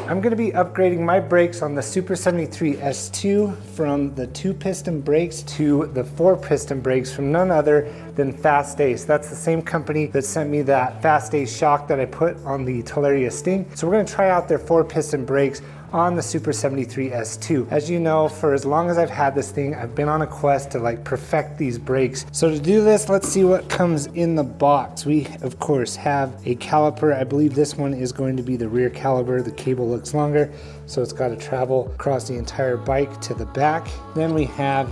I'm going to be upgrading my brakes on the Super 73 S2 from the 2-piston brakes to the 4-piston brakes from none other than Fastace. That's the same company that sent me that Fastace shock that I put on the Talaria Sting. So we're going to try out their 4-piston brakes on the Super 73 S2. As you know, for as long as I've had this thing, I've been on a quest to like perfect these brakes. So to do this, let's see what comes in the box. We of course have a caliper. I believe this one is going to be the rear caliper. The cable looks longer, so it's got to travel across the entire bike to the back. Then we have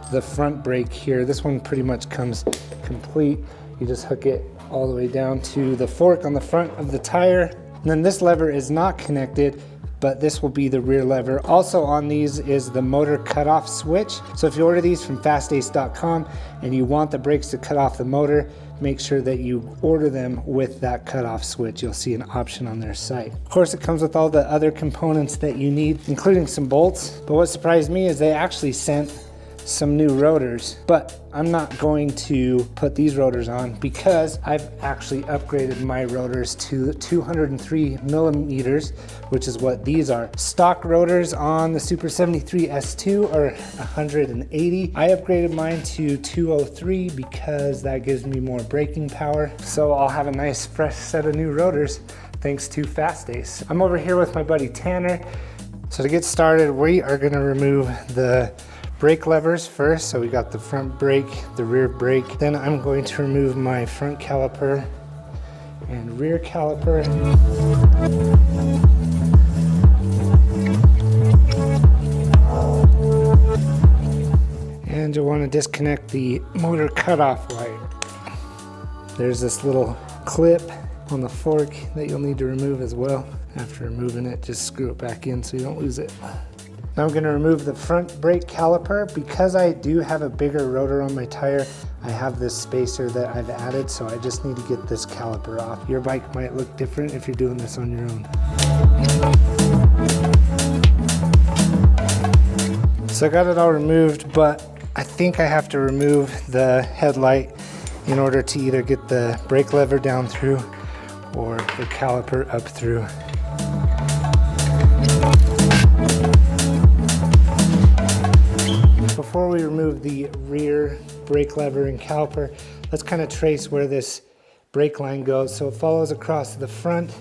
the front brake here. This one pretty much comes complete. You just hook it all the way down to the fork on the front of the tire. And then this lever is not connected, but this will be the rear lever. Also on these is the motor cutoff switch. So if you order these from fastace.com and you want the brakes to cut off the motor, make sure that you order them with that cutoff switch. You'll see an option on their site. Of course, it comes with all the other components that you need, including some bolts. But what surprised me is they actually sent some new rotors, but I'm not going to put these rotors on because I've actually upgraded my rotors to 203 millimeters, which is what these are. Stock rotors on the Super 73 S2 are 180. I upgraded mine to 203 because that gives me more braking power. So I'll have a nice fresh set of new rotors thanks to Fastace. I'm over here with my buddy Tanner. So to get started, we are going to remove the brake levers first. So we got the front brake, the rear brake. Then I'm going to remove my front caliper and rear caliper. And you'll want to disconnect the motor cutoff wire. There's this little clip on the fork that you'll need to remove as well. After removing it, just screw it back in so you don't lose it. Now I'm going to remove the front brake caliper. Because I do have a bigger rotor on my tire, I have this spacer that I've added, so I just need to get this caliper off. Your bike might look different if you're doing this on your own. So I got it all removed, but I think I have to remove the headlight in order to either get the brake lever down through or the caliper up through. Before we remove the rear brake lever and caliper, let's kind of trace where this brake line goes. So it follows across the front,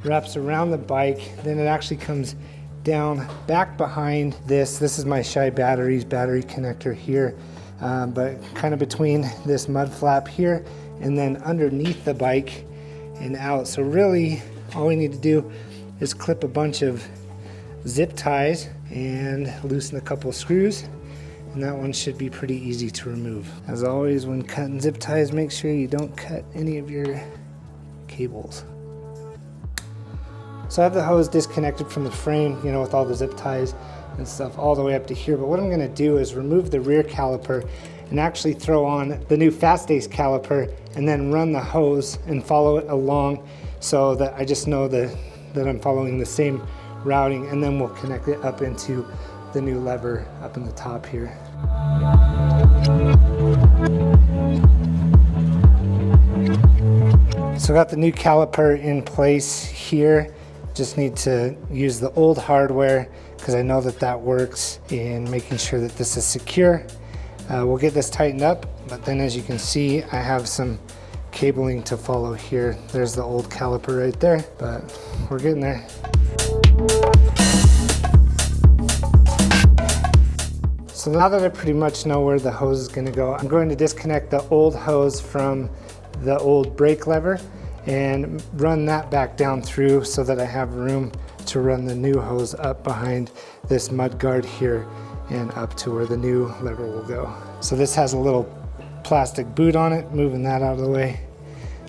wraps around the bike, then it actually comes down back behind this. This is my ChiBattery's battery connector here, but kind of between this mud flap here and then underneath the bike and out. So really all we need to do is clip a bunch of zip ties and loosen a couple of screws, and that one should be pretty easy to remove. As always, when cutting zip ties, make sure you don't cut any of your cables. So I have the hose disconnected from the frame, you know, with all the zip ties and stuff all the way up to here. But what I'm gonna do is remove the rear caliper and actually throw on the new Fastace caliper and then run the hose and follow it along so that I just know that I'm following the same routing, and then we'll connect it up into the new lever up in the top here. So I got the new caliper in place here. Just need to use the old hardware because I know that that works in making sure that this is secure. We'll get this tightened up, but then as you can see, I have some cabling to follow here. There's the old caliper right there, but we're getting there. So now that I pretty much know where the hose is going to go, I'm going to disconnect the old hose from the old brake lever and run that back down through so that I have room to run the new hose up behind this mud guard here and up to where the new lever will go. So this has a little plastic boot on it, moving that out of the way.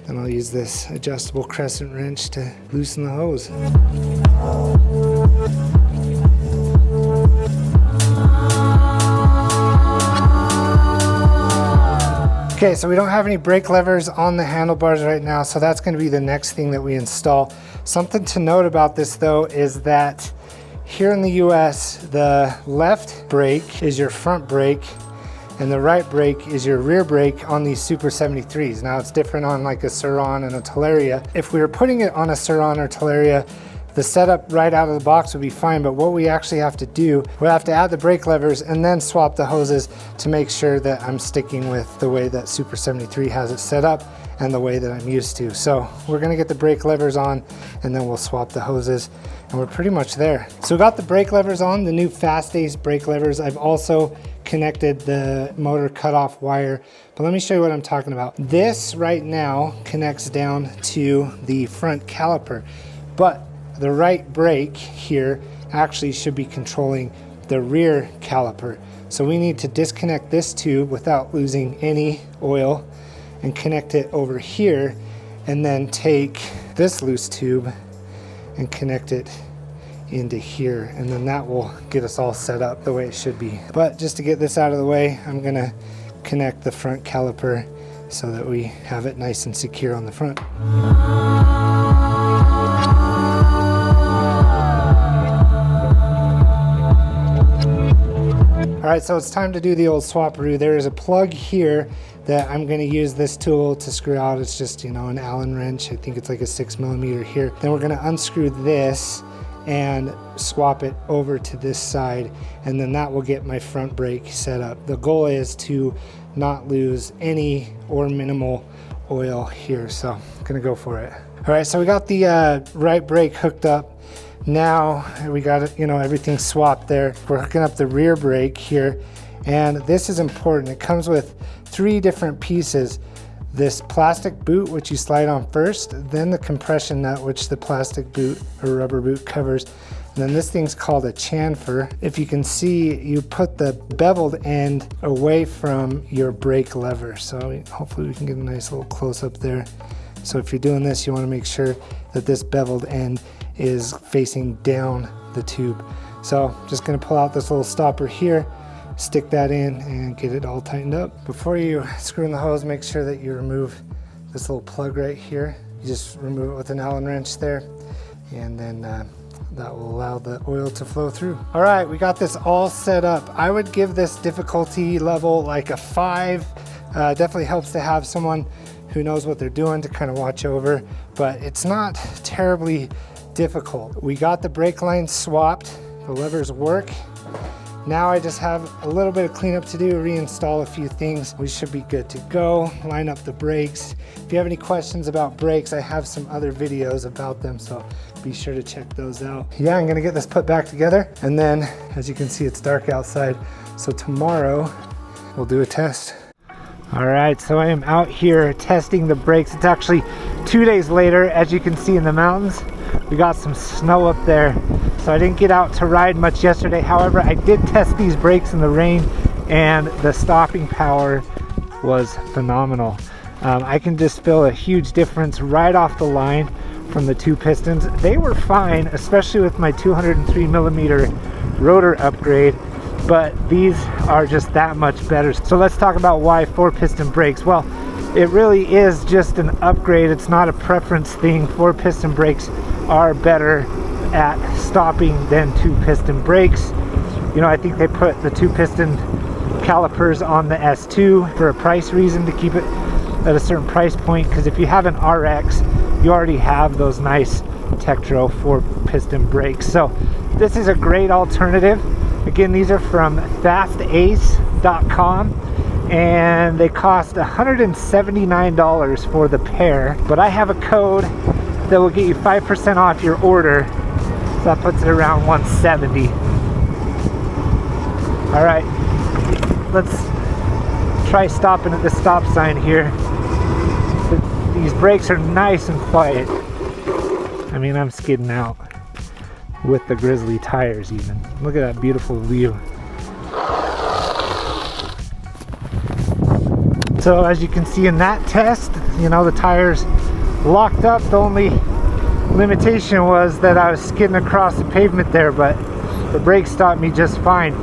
Then I'll use this adjustable crescent wrench to loosen the hose. Okay, so we don't have any brake levers on the handlebars right now, so that's going to be the next thing that we install. Something to note about this though is that here in the US, the left brake is your front brake and the right brake is your rear brake on these Super 73s. Now it's different on like a Sur-Ron and a Talaria. If we were putting it on a Sur-Ron or Talaria, the setup right out of the box would be fine, but what we actually have to do, we have to add the brake levers and then swap the hoses to make sure that I'm sticking with the way that Super 73 has it set up and the way that I'm used to. So we're gonna get the brake levers on and then we'll swap the hoses and we're pretty much there. So we got the brake levers on, the new Fastace brake levers. I've also connected the motor cutoff wire, but let me show you what I'm talking about. This right now connects down to the front caliper, but the right brake here actually should be controlling the rear caliper. So we need to disconnect this tube without losing any oil and connect it over here, and then take this loose tube and connect it into here, and then that will get us all set up the way it should be. But just to get this out of the way, I'm gonna connect the front caliper so that we have it nice and secure on the front. All right, so it's time to do the old swap-a-roo. There is a plug here that I'm gonna use this tool to screw out. It's just, you know, an Allen wrench. I think it's like a 6mm here. Then we're gonna unscrew this and swap it over to this side, and then that will get my front brake set up. The goal is to not lose any or minimal oil here, so I'm gonna go for it. All right, so we got the right brake hooked up. Now we got it, you know, everything swapped there. We're hooking up the rear brake here, and this is important. It comes with 3 different pieces. This plastic boot, which you slide on first, then the compression nut, which the plastic boot or rubber boot covers, and then this thing's called a chamfer. If you can see, you put the beveled end away from your brake lever. So hopefully we can get a nice little close up there. So if you're doing this, you want to make sure that this beveled end is facing down the tube. So just going to pull out this little stopper here, stick that in and get it all tightened up. Before you screw in the hose, make sure that you remove this little plug right here. You just remove it with an Allen wrench there, and then that will allow the oil to flow through. All right, we got this all set up. I would give this difficulty level like a 5. Definitely helps to have someone who knows what they're doing to kind of watch over, but it's not terribly difficult. We got the brake lines swapped, the levers work. Now I just have a little bit of cleanup to do, reinstall a few things. We should be good to go. Line up the brakes. If you have any questions about brakes, I have some other videos about them, so be sure to check those out. Yeah, I'm gonna get this put back together, and then as you can see, it's dark outside, so tomorrow we'll do a test. All right, so I am out here testing the brakes. It's actually 2 days later. As you can see in the mountains, we got some snow up there, so I didn't get out to ride much yesterday. However, I did test these brakes in the rain, and the stopping power was phenomenal. I can just feel a huge difference right off the line from the 2 pistons. They were fine, especially with my 203mm rotor upgrade, but these are just that much better. So let's talk about why 4-piston brakes. Well, it really is just an upgrade. It's not a preference thing. 4-piston brakes are better at stopping than 2-piston brakes. You know, I think they put the 2-piston calipers on the S2 for a price reason, to keep it at a certain price point, because if you have an RX, you already have those nice Tektro 4-piston brakes. So this is a great alternative. Again, these are from fastace.com, and they cost $179 for the pair, but I have a code that will get you 5% off your order, so that puts it around $170. All right, let's try stopping at the stop sign here. These brakes are nice and quiet. I mean, I'm skidding out with the Grizzly tires even. Look at that beautiful view. So as you can see in that test, you know, the tires locked up. The only limitation was that I was skidding across the pavement there, but the brakes stopped me just fine.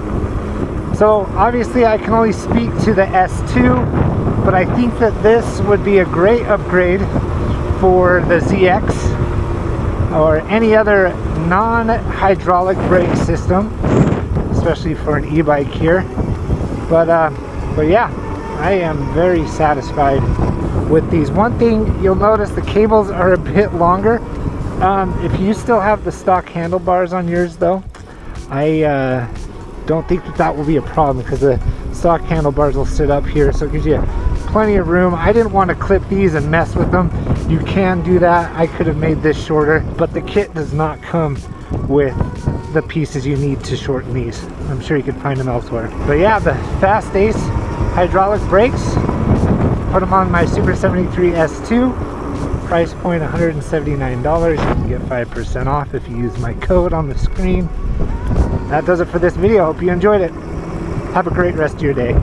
So obviously I can only speak to the S2, but I think that this would be a great upgrade for the ZX or any other non-hydraulic brake system, especially for an e-bike here. But yeah, I am very satisfied with these. One thing you'll notice, the cables are a bit longer. If you still have the stock handlebars on yours though, I don't think that will be a problem because the stock handlebars will sit up here, so it gives you plenty of room. I didn't want to clip these and mess with them. You can do that. I could have made this shorter, but the kit does not come with the pieces you need to shorten these. I'm sure you can find them elsewhere. But yeah, the Fast Ace hydraulic brakes, put them on my Super 73 S2, price point $179. You can get 5% off if you use my code on the screen. That does it for this video. Hope you enjoyed it. Have a great rest of your day.